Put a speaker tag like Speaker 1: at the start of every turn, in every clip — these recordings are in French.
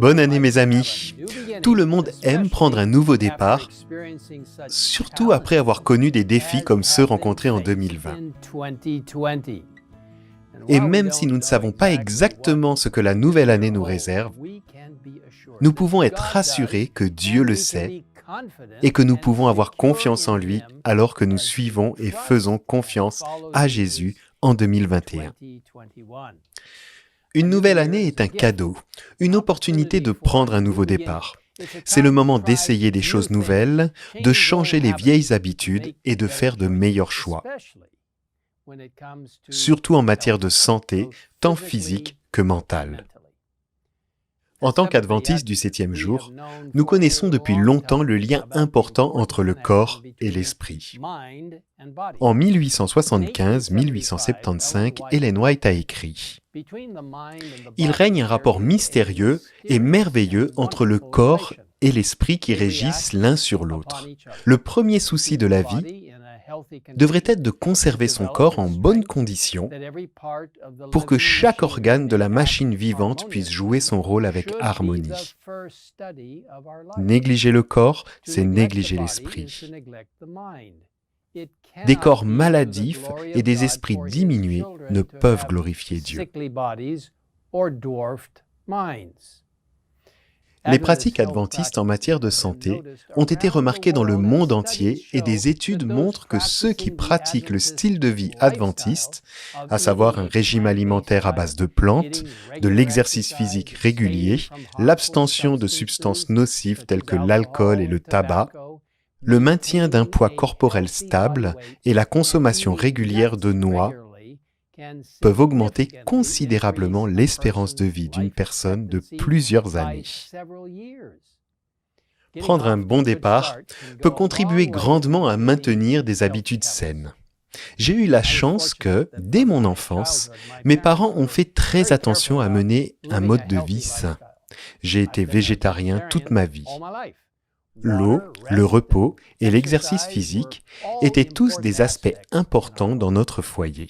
Speaker 1: Bonne année mes amis! Tout le monde aime prendre un nouveau départ, surtout après avoir connu des défis comme ceux rencontrés en 2020. Et même si nous ne savons pas exactement ce que la nouvelle année nous réserve, nous pouvons être rassurés que Dieu le sait et que nous pouvons avoir confiance en lui alors que nous suivons et faisons confiance à Jésus en 2021. Une nouvelle année est un cadeau, une opportunité de prendre un nouveau départ. C'est le moment d'essayer des choses nouvelles, de changer les vieilles habitudes et de faire de meilleurs choix. Surtout en matière de santé, tant physique que mentale. En tant qu'adventistes du 7e jour, nous connaissons depuis longtemps le lien important entre le corps et l'esprit. En 1875-1875, Ellen White a écrit « Il règne un rapport mystérieux et merveilleux entre le corps et l'esprit qui régissent l'un sur l'autre. Le premier souci de la vie devrait être de conserver son corps en bonne condition pour que chaque organe de la machine vivante puisse jouer son rôle avec harmonie. Négliger le corps, c'est négliger l'esprit. Des corps maladifs et des esprits diminués ne peuvent glorifier Dieu. Les pratiques adventistes en matière de santé ont été remarquées dans le monde entier et des études montrent que ceux qui pratiquent le style de vie adventiste, à savoir un régime alimentaire à base de plantes, de l'exercice physique régulier, l'abstention de substances nocives telles que l'alcool et le tabac, le maintien d'un poids corporel stable et la consommation régulière de noix, peuvent augmenter considérablement l'espérance de vie d'une personne de plusieurs années. Prendre un bon départ peut contribuer grandement à maintenir des habitudes saines. J'ai eu la chance que, dès mon enfance, mes parents ont fait très attention à mener un mode de vie sain. J'ai été végétarien toute ma vie. L'eau, le repos et l'exercice physique étaient tous des aspects importants dans notre foyer.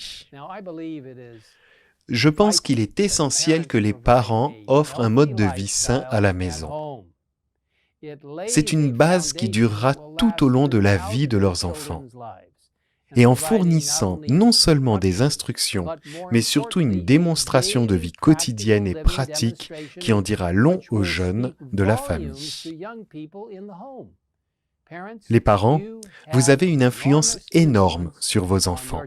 Speaker 1: Je pense qu'il est essentiel que les parents offrent un mode de vie sain à la maison. C'est une base qui durera tout au long de la vie de leurs enfants. Et en fournissant non seulement des instructions, mais surtout une démonstration de vie quotidienne et pratique qui en dira long aux jeunes de la famille. Les parents, vous avez une influence énorme sur vos enfants.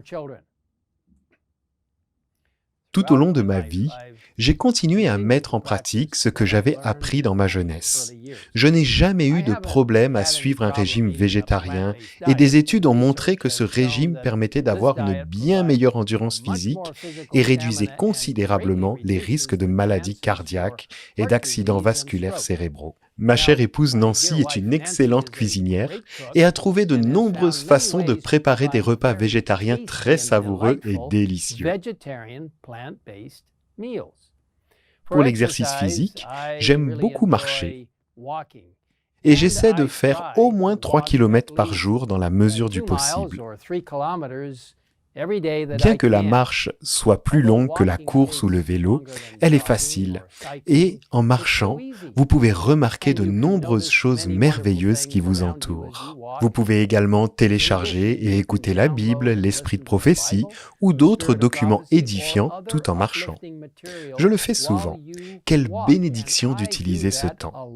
Speaker 1: Tout au long de ma vie, j'ai continué à mettre en pratique ce que j'avais appris dans ma jeunesse. Je n'ai jamais eu de problème à suivre un régime végétarien et des études ont montré que ce régime permettait d'avoir une bien meilleure endurance physique et réduisait considérablement les risques de maladies cardiaques et d'accidents vasculaires cérébraux. Ma chère épouse Nancy est une excellente cuisinière et a trouvé de nombreuses façons de préparer des repas végétariens très savoureux et délicieux. Pour l'exercice physique, j'aime beaucoup marcher et j'essaie de faire au moins 3 km par jour dans la mesure du possible. Bien que la marche soit plus longue que la course ou le vélo, elle est facile. Et en marchant, vous pouvez remarquer de nombreuses choses merveilleuses qui vous entourent. Vous pouvez également télécharger et écouter la Bible, l'Esprit de prophétie ou d'autres documents édifiants tout en marchant. Je le fais souvent. Quelle bénédiction d'utiliser ce temps!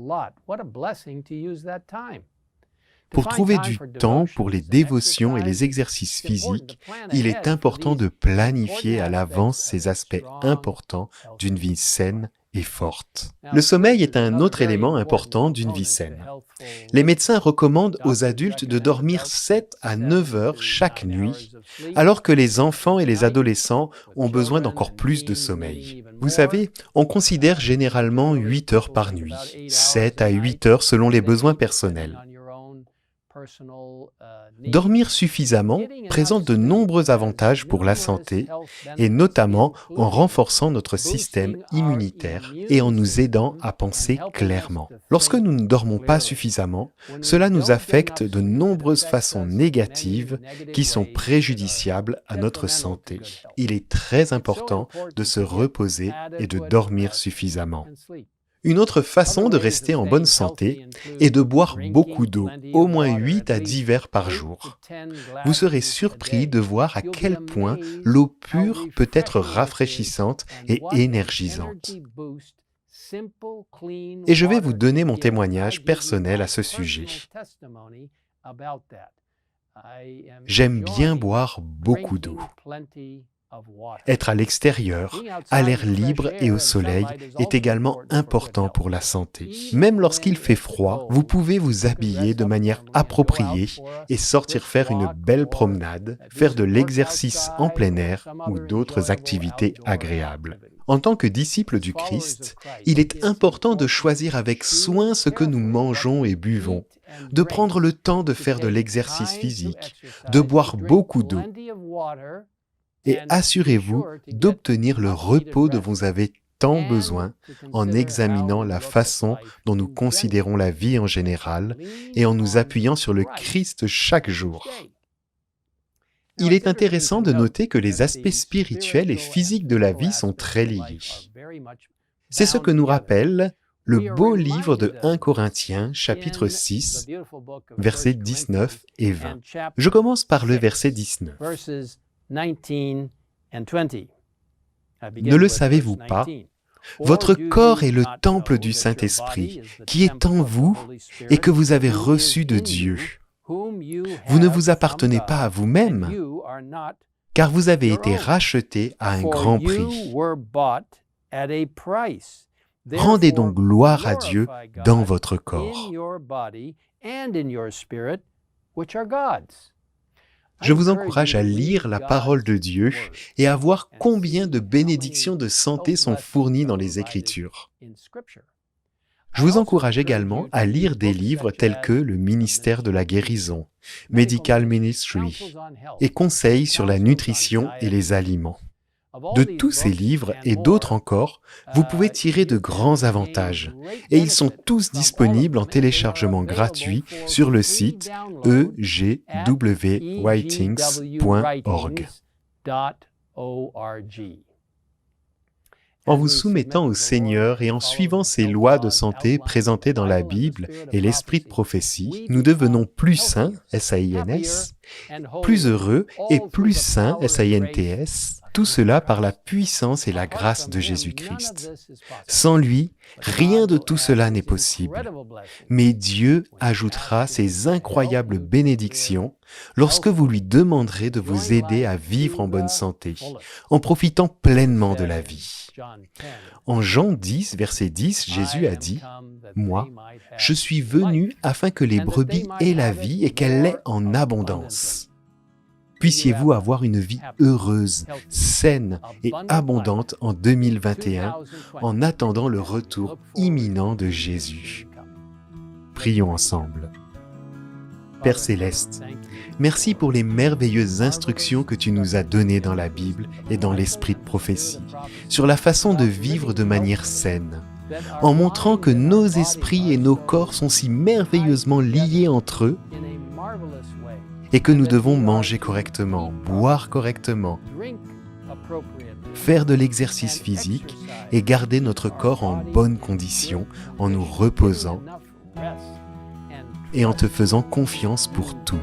Speaker 1: Pour trouver du temps pour les dévotions et les exercices physiques, il est important de planifier à l'avance ces aspects importants d'une vie saine et forte. Le sommeil est un autre élément important d'une vie saine. Les médecins recommandent aux adultes de dormir 7 à 9 heures chaque nuit, alors que les enfants et les adolescents ont besoin d'encore plus de sommeil. Vous savez, on considère généralement 8 heures par nuit, 7 à 8 heures selon les besoins personnels. Dormir suffisamment présente de nombreux avantages pour la santé, et notamment en renforçant notre système immunitaire et en nous aidant à penser clairement. Lorsque nous ne dormons pas suffisamment, cela nous affecte de nombreuses façons négatives qui sont préjudiciables à notre santé. Il est très important de se reposer et de dormir suffisamment. Une autre façon de rester en bonne santé est de boire beaucoup d'eau, au moins 8 à 10 verres par jour. Vous serez surpris de voir à quel point l'eau pure peut être rafraîchissante et énergisante. Et je vais vous donner mon témoignage personnel à ce sujet. J'aime bien boire beaucoup d'eau. Être à l'extérieur, à l'air libre et au soleil est également important pour la santé. Même lorsqu'il fait froid, vous pouvez vous habiller de manière appropriée et sortir faire une belle promenade, faire de l'exercice en plein air ou d'autres activités agréables. En tant que disciple du Christ, il est important de choisir avec soin ce que nous mangeons et buvons, de prendre le temps de faire de l'exercice physique, de boire beaucoup d'eau, et assurez-vous d'obtenir le repos dont vous avez tant besoin en examinant la façon dont nous considérons la vie en général et en nous appuyant sur le Christ chaque jour. Il est intéressant de noter que les aspects spirituels et physiques de la vie sont très liés. C'est ce que nous rappelle le beau livre de 1 Corinthiens, chapitre 6, versets 19 et 20. Je commence par le verset 19. Ne le savez-vous pas? Votre corps est le temple du Saint-Esprit, qui est en vous et que vous avez reçu de Dieu. Vous ne vous appartenez pas à vous-même, car vous avez été rachetés à un grand prix. Rendez donc gloire à Dieu dans votre corps. Je vous encourage à lire la parole de Dieu et à voir combien de bénédictions de santé sont fournies dans les Écritures. Je vous encourage également à lire des livres tels que le ministère de la guérison, Medical Ministry, et conseils sur la nutrition et les aliments. De tous ces livres et d'autres encore, vous pouvez tirer de grands avantages, et ils sont tous disponibles en téléchargement gratuit sur le site egwritings.org. En vous soumettant au Seigneur et en suivant ces lois de santé présentées dans la Bible et l'esprit de prophétie, nous devenons plus saints, S-A-I-N-S, plus heureux et plus saints, S-A-I-N-T-S, tout cela par la puissance et la grâce de Jésus-Christ. Sans lui, rien de tout cela n'est possible. Mais Dieu ajoutera ses incroyables bénédictions lorsque vous lui demanderez de vous aider à vivre en bonne santé, en profitant pleinement de la vie. En Jean 10, verset 10, Jésus a dit « Moi, je suis venu afin que les brebis aient la vie et qu'elle l'ait en abondance. » Puissiez-vous avoir une vie heureuse, saine et abondante en 2021 en attendant le retour imminent de Jésus. Prions ensemble. Père Céleste, merci pour les merveilleuses instructions que tu nous as données dans la Bible et dans l'esprit de prophétie, sur la façon de vivre de manière saine, en montrant que nos esprits et nos corps sont si merveilleusement liés entre eux et que nous devons manger correctement, boire correctement, faire de l'exercice physique et garder notre corps en bonne condition en nous reposant et en te faisant confiance pour tout.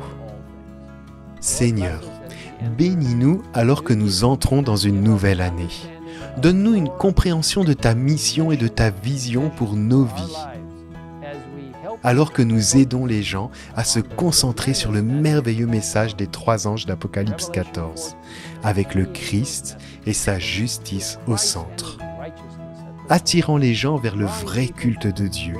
Speaker 1: Seigneur, bénis-nous alors que nous entrons dans une nouvelle année. Donne-nous une compréhension de ta mission et de ta vision pour nos vies, alors que nous aidons les gens à se concentrer sur le merveilleux message des 3 anges d'Apocalypse 14, avec le Christ et sa justice au centre, attirant les gens vers le vrai culte de Dieu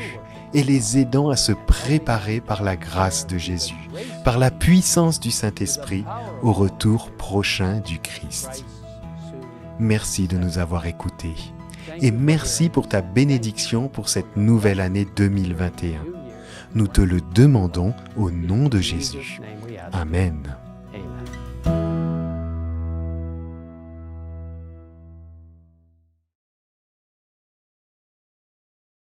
Speaker 1: et les aidant à se préparer par la grâce de Jésus, par la puissance du Saint-Esprit au retour prochain du Christ. Merci de nous avoir écoutés et merci pour ta bénédiction pour cette nouvelle année 2021. Nous te le demandons au nom de Jésus. Amen.